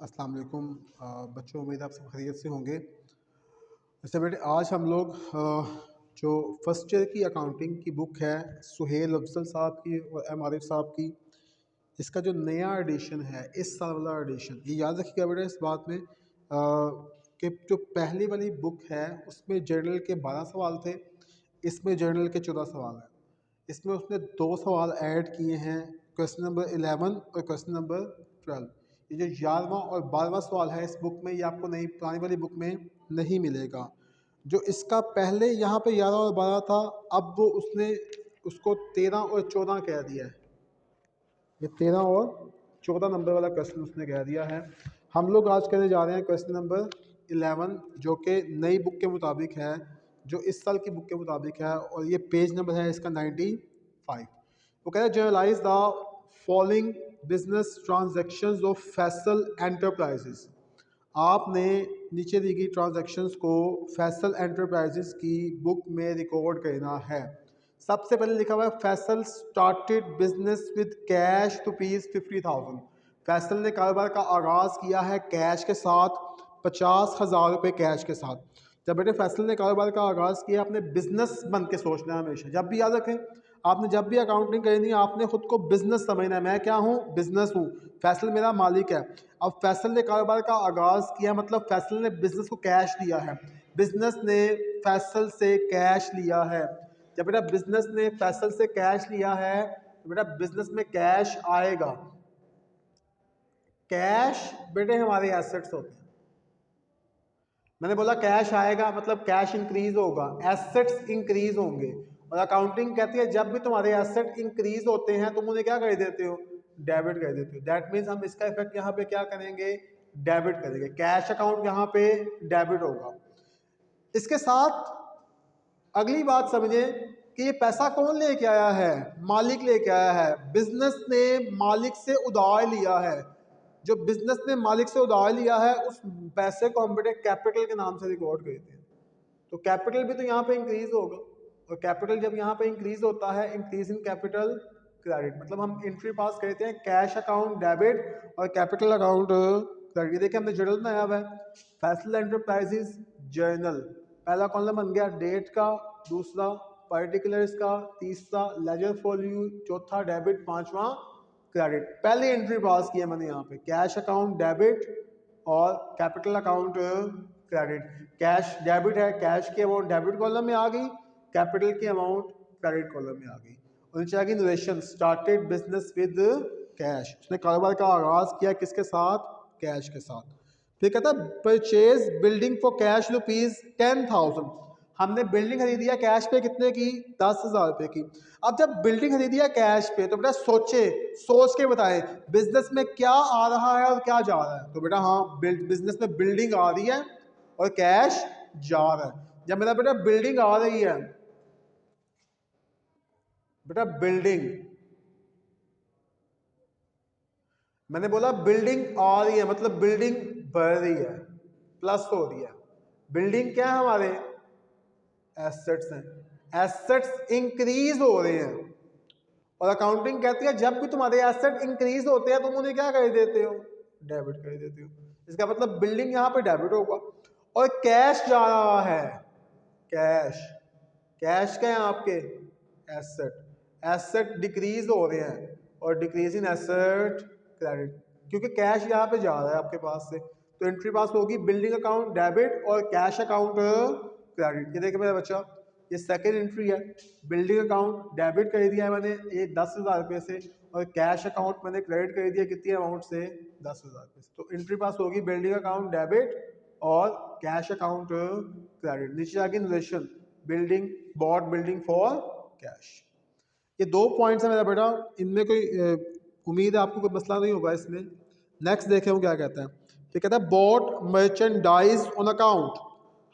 अस्सलाम वालेकुम बच्चों, उम्मीद आप सब खैरियत से होंगे। वैसे बेटे आज हम लोग जो फर्स्ट ईयर की अकाउंटिंग की बुक है सुहेल अफजल साहब की और एम आरिफ साहब की, इसका जो नया एडिशन है इस साल वाला एडिशन, ये याद रखिएगा बेटा इस बात में कि जो पहली वाली बुक है उसमें जर्नल के 12 सवाल थे, इसमें जर्नल के 14 सवाल हैं। इसमें उसने 2 सवाल ऐड किए हैं, क्वेश्चन नंबर 11 और क्वेश्चन नंबर 12। ये जो 11वां और 12वां सवाल है इस बुक में, ये आपको नई पुरानी वाली बुक में नहीं मिलेगा। जो इसका पहले यहाँ पे 11 और 12 था, अब वो उसने उसको 13 और 14 कह दिया है। ये 13 और 14 नंबर वाला क्वेश्चन उसने कह दिया है। हम लोग आज करने जा रहे हैं क्वेश्चन नंबर 11, जो कि नई बुक के मुताबिक है, जो इस साल की बुक के मुताबिक है, और ये पेज नंबर है इसका 95। वो कह रहे हैं journalise the following business transactions of Faisal Enterprises. आपने नीचे दी गई ट्रांजैक्शंस को फैसल एंटरप्राइजेस की बुक में रिकॉर्ड करना है। सबसे पहले लिखा हुआ है Faisal started business with cash ₹50,000। Faisal ने कारोबार का आगाज किया है कैश के साथ, 50,000 रुपये कैश के साथ। जब बेटे फैसल ने कारोबार का आगाज किया, आपने बिजनेस बन के सोचना है हमेशा। जब भी याद रखें, आपने जब भी अकाउंटिंग करनी है आपने खुद को बिजनेस समझना है। मैं क्या हूँ? बिजनेस हूँ। फैसल मेरा मालिक है। अब फैसल ने कारोबार का आगाज किया, मतलब फैसल ने बिजनेस को कैश दिया है। बिजनेस ने फैसल से कैश लिया है। जब बेटा बिजनेस ने फैसल से कैश लिया है तो बेटा बिजनेस में कैश आएगा। कैश बेटे हमारे एसेट्स होते हैं। मैंने बोला कैश आएगा मतलब कैश इंक्रीज होगा, एसेट्स इंक्रीज होंगे। और अकाउंटिंग कहती है जब भी तुम्हारे एसेट इंक्रीज होते हैं तुम उन्हें क्या कर देते हो? डेबिट कर देते हो। दैट मीन्स हम इसका इफेक्ट यहाँ पे क्या करेंगे? डेबिट करेंगे। कैश अकाउंट यहाँ पे डेबिट होगा। इसके साथ अगली बात समझे कि ये पैसा कौन लेके आया है? मालिक लेके आया है। बिजनेस ने मालिक से उधार लिया है। जो बिजनेस ने मालिक से उधार लिया है उस पैसे को हम बेटे कैपिटल के नाम से रिकॉर्ड करते हैं। तो कैपिटल भी तो यहाँ पे इंक्रीज होगा, और कैपिटल जब यहाँ पे इंक्रीज होता है, इंक्रीज इन कैपिटल क्रेडिट, मतलब हम एंट्री पास करते हैं कैश अकाउंट डेबिट और कैपिटल अकाउंट क्रेडिट। देखिए हमने जर्नल बनाया हुआ है, फैसल एंटरप्राइजेज जर्नल। पहला कॉलम बन गया डेट का, दूसरा पर्टिकुलर्स का, तीसरा लेजर फॉल्यू, चौथा डेबिट, पांचवा क्रेडिट। पहली एंट्री पास की है मैंने यहाँ पे, कैश अकाउंट डेबिट और capital account credit. Cash debit है, कैश की अमाउंट डेबिट कॉलम में आ गई, कैपिटल की अमाउंट क्रेडिट कॉलम में आ गई। और नीचे आ गई narration, started business with cash. उसने कारोबार का आगाज किया किसके साथ? कैश के साथ। फिर कहता है परचेज बिल्डिंग फॉर कैश ₹10,000। हमने बिल्डिंग खरीदी है कैश पे कितने की? 10,000 रुपए की। अब जब बिल्डिंग खरीदी है कैश पे तो बेटा सोच के बताएं बिजनेस में क्या आ रहा है और क्या जा रहा है। तो बेटा हाँ, बिजनेस में बिल्डिंग आ रही है और कैश जा रहा है। जब मेरा बेटा बिल्डिंग आ रही है, बेटा बिल्डिंग, मैंने बोला बिल्डिंग आ रही है मतलब बिल्डिंग बढ़ रही है, प्लस हो रही है। बिल्डिंग क्या है? हमारे एसेट्स हैं। एसेट्स इंक्रीज हो रहे हैं। और अकाउंटिंग कहती है जब भी तुम्हारे एसेट इंक्रीज होते हैं तुम उन्हें क्या कर देते हो? डेबिट कर देते हो। इसका मतलब बिल्डिंग यहाँ पे डेबिट होगा। और कैश जा रहा है, कैश, कैश क्या है आपके? एसेट। एसेट डिक्रीज हो रहे हैं और डिक्रीज इन एसेट क्रेडिट, क्योंकि कैश यहाँ पे जा रहा है आपके पास से। तो एंट्री पास होगी बिल्डिंग अकाउंट डेबिट और कैश अकाउंट क्रेडिट। ये देखिए मेरा बच्चा, ये सेकेंड एंट्री है। बिल्डिंग अकाउंट डेबिट कर दिया है मैंने ये 10,000 रुपये से, और कैश अकाउंट मैंने क्रेडिट कर दिया कितनी अमाउंट से? 10,000 रुपये से। तो एंट्री पास होगी बिल्डिंग अकाउंट डेबिट और कैश अकाउंट क्रेडिट। नीचे आगे narration, building bought building for cash. ये 2 पॉइंट्स है मेरा बेटा, इनमें कोई उम्मीद है आपको कोई मसला नहीं होगा इसमें। नेक्स्ट देखें वो क्या कहता है। तो कहता है बॉट मर्चेंडाइज ऑन अकाउंट।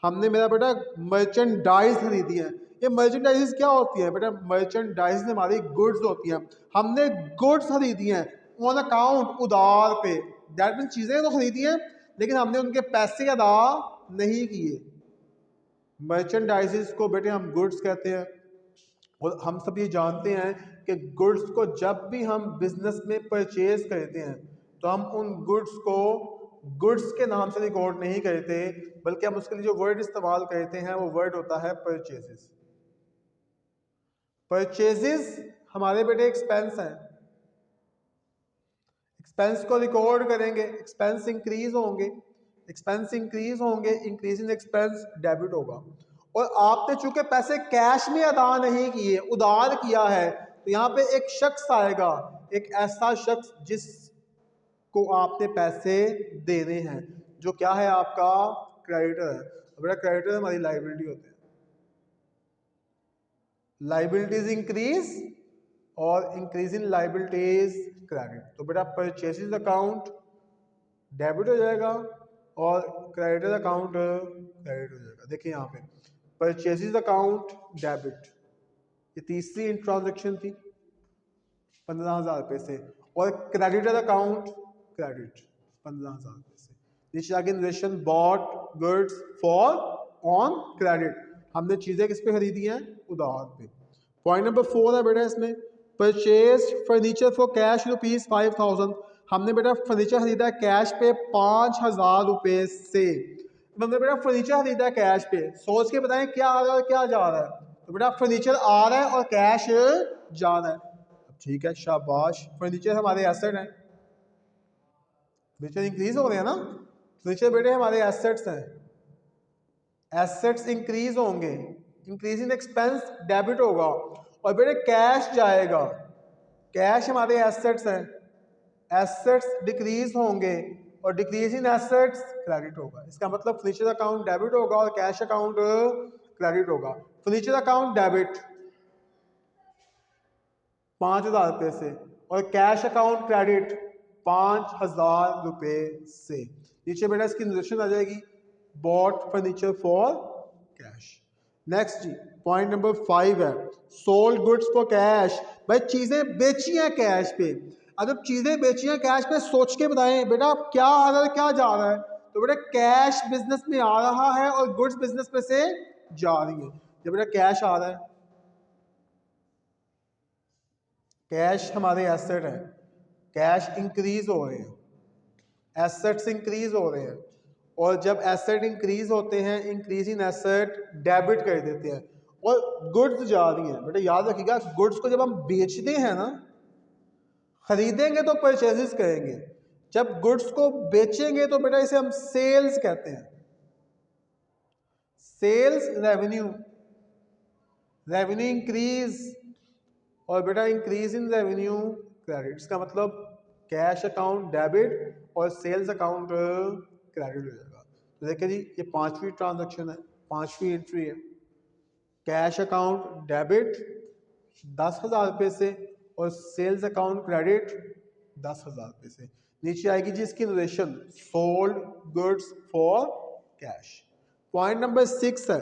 हमने मेरा बेटा मर्चेंडाइज खरीदी है। ये मर्चेंडाइज क्या होती है बेटा? मर्चेंडाइज हमारी गुड्स होती हैं। हमने गुड्स खरीदी हैं ऑन अकाउंट, उधार पे। दैट मीन चीजें तो खरीदी हैं लेकिन हमने उनके पैसे अदा नहीं किए। मर्चेंडाइजेस को बेटे हम गुड्स कहते हैं। और हम सब ये जानते हैं कि गुड्स को जब भी हम बिजनेस में परचेज करते हैं तो हम उन गुड्स को गुड्स के नाम से रिकॉर्ड नहीं करते, बल्कि हम उसके लिए जो वर्ड इस्तेमाल करते हैं वो वर्ड होता है परचेजेस। परचेजेस हमारे बेटे एक्सपेंस हैं, एक्सपेंस को रिकॉर्ड करेंगे, एक्सपेंस इंक्रीज होंगे, एक्सपेंस इंक्रीज होंगे, इंक्रीज इन एक्सपेंस डेबिट होगा। और आपने चूंकि पैसे कैश में अदा नहीं किए, उधार किया है, तो यहाँ पे एक शख्स आएगा, एक ऐसा शख्स जिसको आपने पैसे देने हैं, जो क्या है आपका क्रेडिटर है। बेटा क्रेडिटर हमारी लाइबिलिटी होते हैं, लाइबिलिटीज इंक्रीज और इंक्रीज इन लाइबिलिटीज क्रेडिट। तो बेटा परचेसेस अकाउंट डेबिट हो जाएगा और क्रेडिटर अकाउंट क्रेडिट हो जाएगा। देखिए यहाँ पे परचेसेस अकाउंट डेबिट, ये तीसरी ट्रांजेक्शन थी 15,000 रुपये से, और क्रेडिटर अकाउंट क्रेडिट 15,000 रुपये से। नीचे आगे narration bought goods for on credit, हमने चीजें किस पे खरीदी हैं, उधार पे। पॉइंट नंबर 4 है बेटा इसमें, परचेज फर्नीचर फॉर कैश ₹5,000, हमने बेटा फर्नीचर खरीदा है कैश पे 5,000 रुपए से। हमने बेटा फर्नीचर खरीदा है कैश पे, सोच के बताएं क्या आ रहा है क्या जा रहा है। तो बेटा फर्नीचर आ रहा है और कैश जा रहा है। ठीक है शाबाश, फर्नीचर हमारे एसेट हैं, फर्नीचर इंक्रीज हो रहे हैं ना, फर्नीचर बेटे हमारे एसेट्स हैं, एसेट्स इंक्रीज होंगे, इंक्रीज इन एक्सपेंस डेबिट होगा, और बेटे कैश जाएगा, कैश हमारे एसेट्स हैं, एसेट्स डिक्रीज होंगे और डिक्रीज इन एसेट्स क्रेडिट होगा। इसका मतलब फर्नीचर अकाउंट डेबिट होगा और कैश अकाउंट क्रेडिट होगा। फर्नीचर अकाउंट डेबिट 5,000 रुपये से और कैश अकाउंट क्रेडिट 5,000 रुपये से। नीचे बेटा इसकी नोटेशन आ जाएगी, bought furniture for cash. Next जी पॉइंट नंबर 5 है, सोल्ड गुड्स फॉर कैश, भाई चीजें बेची हैं कैश पे। अब जब चीजें बेची हैं कैश पे, सोच के बताएं बेटा क्या आ रहा है क्या जा रहा है। तो बेटा कैश बिजनेस में आ रहा है और गुड्स बिजनेस में से जा रही है। जब बेटा कैश आ रहा है, कैश हमारे एसेट है, कैश इंक्रीज हो रहे हैं, एसेट्स इंक्रीज हो रहे हैं, और जब एसेट इंक्रीज होते हैं, इंक्रीज इन एसेट डेबिट कर देते हैं, और गुड्स जा रही हैं। बेटा याद रखिएगा, गुड्स को जब हम बेचते हैं ना, खरीदेंगे तो परचेजेस करेंगे, जब गुड्स को बेचेंगे तो बेटा इसे हम सेल्स कहते हैं, सेल्स रेवेन्यू, रेवेन्यू इंक्रीज, और बेटा इंक्रीज इन रेवेन्यू क्रेडिट। इसका मतलब कैश अकाउंट डेबिट और सेल्स अकाउंट क्रेडिट हो जाएगा। तो देखिए जी ये 5वीं ट्रांजैक्शन है, 5वीं एंट्री है, कैश अकाउंट डेबिट 10,000 रुपये से और सेल्स अकाउंट क्रेडिट 10,000 रुपये से। नीचे आएगी जी इसकी notation, sold goods for cash. Point number 6 है,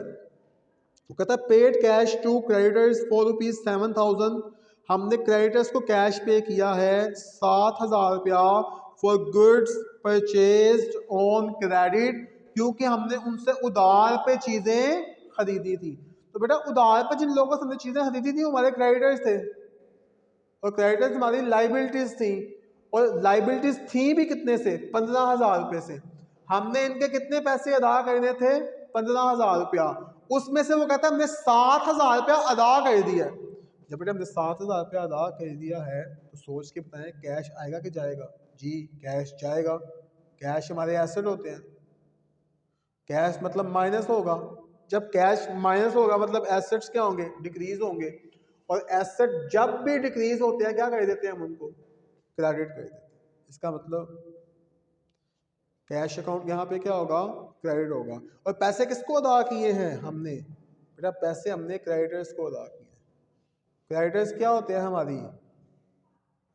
तो कहता है paid cash to creditors for ₹7,000, हमने क्रेडिटर्स को कैश पे किया है 7,000 रुपया for goods purchased on credit, क्योंकि हमने उनसे उधार पे चीजें खरीदी थी। तो बेटा उधार पे जिन लोगों से हमने चीजें खरीदी थी हमारे क्रेडिटर्स थे, और क्रेडिटर्स हमारी लाइबिलिटीज थी, और लाइबिलिटीज थी भी कितने से, 15,000 रुपये से। हमने इनके कितने पैसे अदा करने थे, 15,000 रुपया, उसमें से वो कहता है हमने 7,000 रुपया अदा कर दिया। जब बेटा हमने 7,000 रुपया अदा कर दिया है, तो सोच के बताएं कैश आएगा कि जाएगा। जी कैश जाएगा, कैश हमारे एसेट होते हैं, कैश मतलब माइनस होगा, जब कैश माइनस होगा मतलब एसेट्स क्या होंगे, डिक्रीज होंगे, और एसेट जब भी डिक्रीज होते हैं क्या कर देते हैं हम उनको क्रेडिट कर देते हैं। इसका मतलब कैश अकाउंट यहाँ पे क्या होगा, क्रेडिट होगा। और पैसे किसको अदा किए हैं हमने, बेटा पैसे हमने क्रेडिटर्स को अदा किए हैं। क्रेडिटर्स क्या होते हैं, हमारी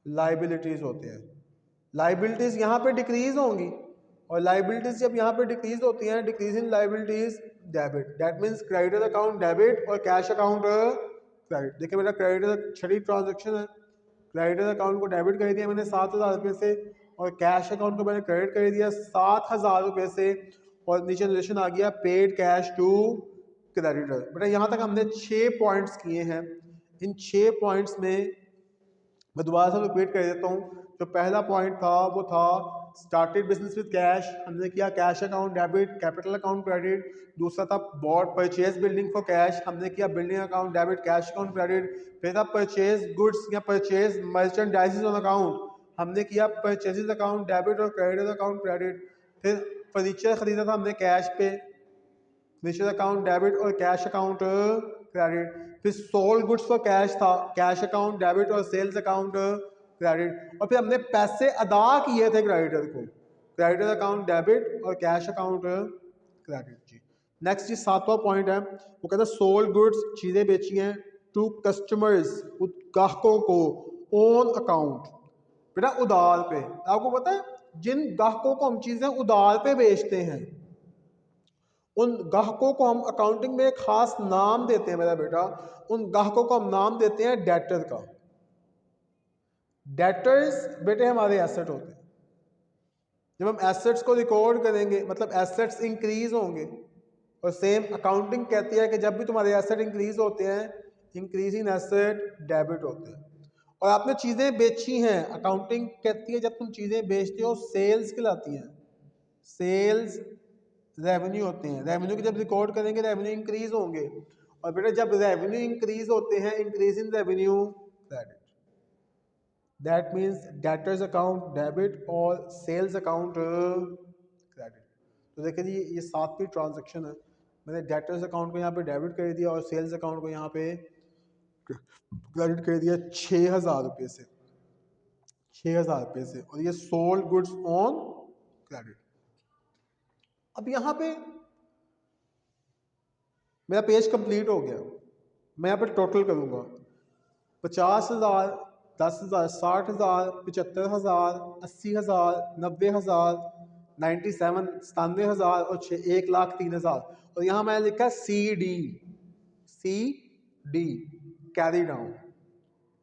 लाइबिलिटीज होते हैं। लाइबिलिटीज यहाँ पे डिक्रीज होंगी, और लाइबिलिटीज जब यहाँ पे डिक्रीज होती हैं, decrease in liabilities debit, that means creditor account debit और कैश अकाउंट क्रेडिट। देखिए बेटा क्रेडिटर 6ठी ट्रांजेक्शन है, क्रेडिटर अकाउंट को डेबिट कर दिया मैंने 7,000 रुपये से, और कैश अकाउंट को मैंने क्रेडिट कर दिया 7,000 रुपये से, और नीचे रिलेशन आ गया पेड कैश टू क्रेडिटर। बेटा यहाँ तक हमने 6 पॉइंट्स किए हैं। इन 6 पॉइंट्स में मैं दोबारा से रिपीट कर देता हूँ। जो पहला पॉइंट था वो था स्टार्टेड बिजनेस विद कैश, हमने किया cash account debit, capital account credit. दूसरा था bought purchase building for cash, हमने किया building account debit, cash account credit. फिर था परचेज गुड्स या परचेज मर्चेंडाइजेस ऑन अकाउंट, हमने किया परचेजेस अकाउंट डेबिट और क्रेडिट अकाउंट क्रेडिट। फिर फर्नीचर खरीदा था हमने कैश पे, फर्नीचर अकाउंट डेबिट और कैश अकाउंट क्रेडिट। फिर सोल्ड गुड्स फॉर कैश था, कैश अकाउंट डेबिट और सेल्स अकाउंट क्रेडिट। और फिर हमने पैसे अदा किए थे क्रेडिटर को, क्रेडिटर अकाउंट डेबिट और कैश अकाउंट क्रेडिट जी। नेक्स्ट जी 7वां पॉइंट है, वो कहता है सोल्ड गुड्स, चीजें बेची हैं, टू कस्टमर्स, ग्राहकों को, ऑन अकाउंट, बेटा उधार पे। आपको पता है जिन ग्राहकों को हम चीजें उधार पे बेचते हैं उन ग्राहकों को हम अकाउंटिंग में एक खास नाम देते हैं मेरा बेटा, उन ग्राहकों को हम नाम देते हैं डेटर का। डेटर्स बेटे हमारे एसेट होते हैं। जब हम एसेट्स को रिकॉर्ड करेंगे मतलब एसेट्स इंक्रीज होंगे, और सेम अकाउंटिंग कहती है कि जब भी तुम्हारे एसेट इंक्रीज होते हैं, इंक्रीज इन एसेट डेबिट होते हैं। और आपने चीजें बेची हैं, अकाउंटिंग कहती है जब तुम चीजें बेचते हो सेल्स कहलाती हैं, सेल्स रेवेन्यू होते हैं। रेवेन्यू की जब रिकॉर्ड करेंगे रेवेन्यू इंक्रीज होंगे, और बेटा जब रेवेन्यू इंक्रीज होते हैं, increase in revenue credit, that means debtors account debit और सेल्स अकाउंट क्रेडिट। तो देखिए जी ये 7वीं ट्रांजैक्शन है, मैंने डेटर्स अकाउंट को यहाँ पे डेबिट कर दिया और सेल्स अकाउंट को यहाँ पे क्रेडिट कर दिया 6,000 रुपये से, 6,000 रुपये से, और ये सोल्ड गुड्स ऑन क्रेडिट। अब यहाँ पे मेरा पेज कंप्लीट हो गया, मैं यहाँ पे टोटल करूँगा 50,000, 10,000, 60,000, 75,000, 80,000, 90,000, 97, 97,000 और 1,03,000। और यहाँ मैंने लिखा CD, CD कैरी डाउन,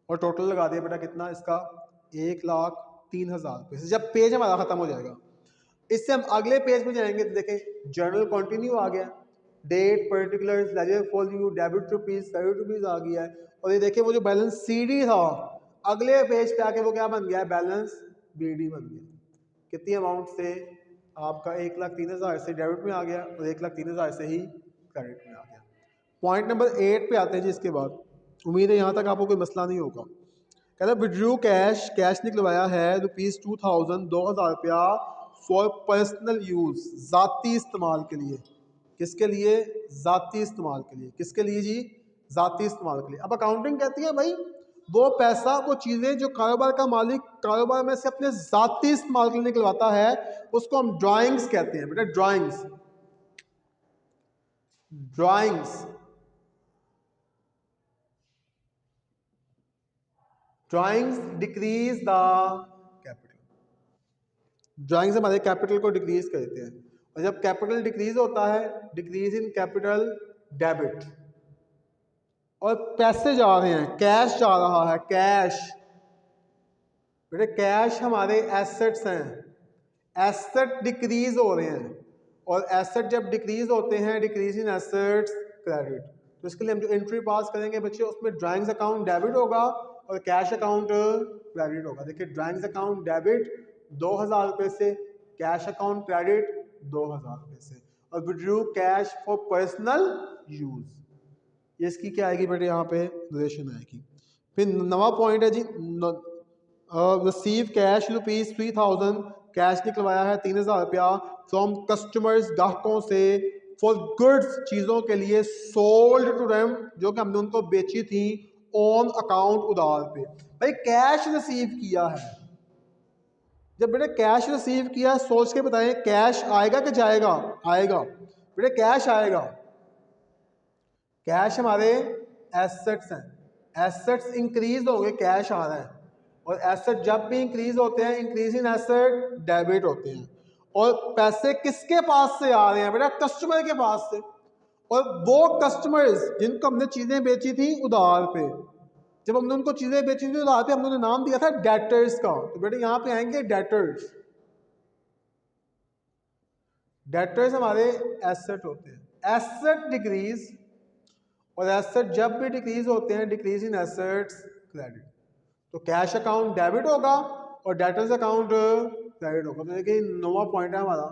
और टोटल लगा दिया बेटा कितना इसका 1,03,000 रुपये से। जब पेज हमारा खत्म हो जाएगा, इससे हम अगले पेज पे जाएंगे तो देखें जर्नल कंटिन्यू आ गया, date particulars ledger folio debit rupees credit rupees आ गया है। और ये देखिए वो जो बैलेंस CD था अगले पेज पे आके वो क्या बन गया है, बैलेंस BD बन गया। कितनी अमाउंट से, आपका 1,03,000 से डेबिट में आ गया और 1,03,000 से ही क्रेडिट में आ गया। पॉइंट नंबर 8 पे आते हैं जी। इसके बाद उम्मीद है यहाँ तक आपको कोई मसला नहीं होगा। कहता है विड्रू कैश, कैश निकलवाया है ₹2,000, 2,000 रुपया फॉर पर्सनल यूज, जाती इस्तेमाल के लिए। किसके लिए, जाती इस्तेमाल के लिए। किसके लिए जी, जाती इस्तेमाल के लिए। अब अकाउंटिंग कहती है भाई वो पैसा, वो चीजें जो कारोबार का मालिक कारोबार में से अपने जाती इस्तेमाल के लिए निकलवाता है उसको हम ड्राइंग्स कहते हैं बेटा, drawings, drawings, drawings decrease the capital. Drawings हमारे कैपिटल को डिक्रीज करते हैं, और जब कैपिटल डिक्रीज होता है, डिक्रीज इन कैपिटल डेबिट, और पैसे जा रहे हैं, कैश जा रहा है, कैश बेटे, कैश हमारे एसेट्स हैं, एसेट डिक्रीज हो रहे हैं, और एसेट जब डिक्रीज होते हैं, डिक्रीज इन एसेट्स क्रेडिट। तो इसके लिए हम जो एंट्री पास करेंगे बच्चे उसमें ड्राइंग्स अकाउंट डेबिट होगा और कैश अकाउंट क्रेडिट होगा। देखिए ड्राइंग्स अकाउंट डेबिट 2,000 रुपये से, कैश अकाउंट क्रेडिट 2,000 रुपये से, और withdrew cash for personal use, ये इसकी क्या आएगी बेटे, यहाँ पे रिलेशन आएगी। फिर नवा पॉइंट है जी, रिसीव कैश ₹3,000, कैश निकलवाया है 3,000 रुपया फ्रॉम कस्टमर्स, ग्राहकों से, फॉर गुड्स, चीज़ों के लिए, सोल्ड टू देम, जो कि हमने उनको बेची थी, ऑन अकाउंट, उधार पे। भाई कैश रिसीव किया है, जब बेटे कैश रिसीव किया सोच के बताएं कैश आएगा कि जाएगा, आएगा बेटे, कैश आएगा। कैश हमारे एसेट्स हैं, एसेट्स इंक्रीज होंगे, कैश आ रहा है, और एसेट जब भी इंक्रीज होते हैं, इंक्रीज इन एसेट डेबिट होते हैं। और पैसे किसके पास से आ रहे हैं बेटा, कस्टमर के पास से, और वो कस्टमर्स जिनको हमने चीजें बेची थी उधार पे, जब हमने उनको चीजें बेची थी उधार पे, हमने उन्हें नाम दिया था डेटर्स का। तो बेटे यहां पे आएंगे डेटर्स, डेटर्स हमारे एसेट होते हैं, एसेट डिक्रीज, और एसेट जब भी डिक्रीज होते हैं, डिक्रीज इन एसेट्स क्रेडिट। तो कैश अकाउंट डेबिट होगा और डेटर्स अकाउंट क्रेडिट होगा। तो देखिए 9वां पॉइंट है हमारा,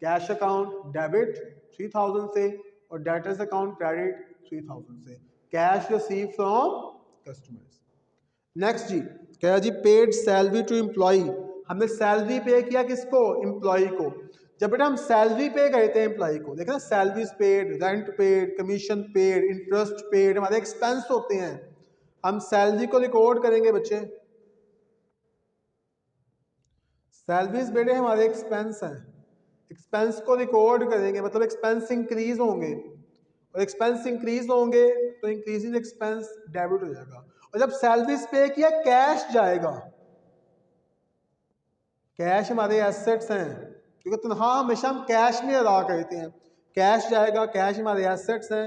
कैश अकाउंट डेबिट 3000 से और डेटर्स अकाउंट क्रेडिट 3000 से, cash receive from customers. Next जी क्या है जी, पेड सैलरी टू एम्प्लॉय, हमने सैलरी पे किया किसको, एम्प्लॉय को। जब बेटा हम सैलरी पे करते हैं एम्प्लॉय को, देखें ना, salaries paid, rent paid, commission paid, interest paid, हमारे एक्सपेंस होते हैं। हम सैलरी को रिकॉर्ड करेंगे बच्चे, सैलरीज बेटे हमारे एक्सपेंस हैं, एक्सपेंस को रिकॉर्ड करेंगे, मतलब एक्सपेंस इंक्रीज होंगे, और एक्सपेंस इंक्रीज होंगे तो इंक्रीजिंग एक्सपेंस डेबिट हो जाएगा। और जब सैलरीज पे किया कैश जाएगा, कैश हमारे एसेट्स हैं, क्योंकि तनख्वाह हमेशा हम कैश में अदा करते हैं, कैश जाएगा, कैश हमारे एसेट्स हैं,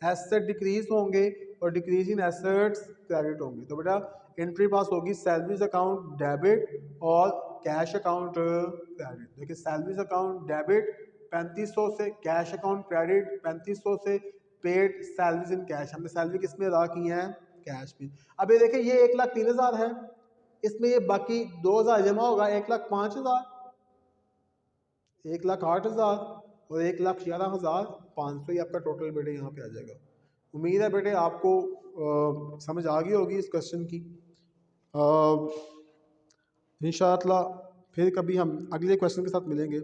एसेट डिक्रीज होंगे और डिक्रीज इन एसेट्स क्रेडिट होंगे। तो बेटा एंट्री पास होगी सैलरीज अकाउंट डेबिट और कैश अकाउंट क्रेडिट। देखिए सैलरीज अकाउंट डेबिट 3500 से, कैश अकाउंट क्रेडिट 3500 से, पेड सैलरीज इन कैश, हमने सैलरी किस में अदा की है, कैश में। अब ये देखिए ये 1,03,000 है, इसमें ये बाकी 2,000 जमा होगा, 1,05,000, 1,08,000 और 1,11,500, ये आपका टोटल बेटे यहाँ पे आ जाएगा। उम्मीद है बेटे आपको समझ आ गई होगी इस क्वेश्चन की। इंशाअल्लाह फिर कभी हम अगले क्वेश्चन के साथ मिलेंगे।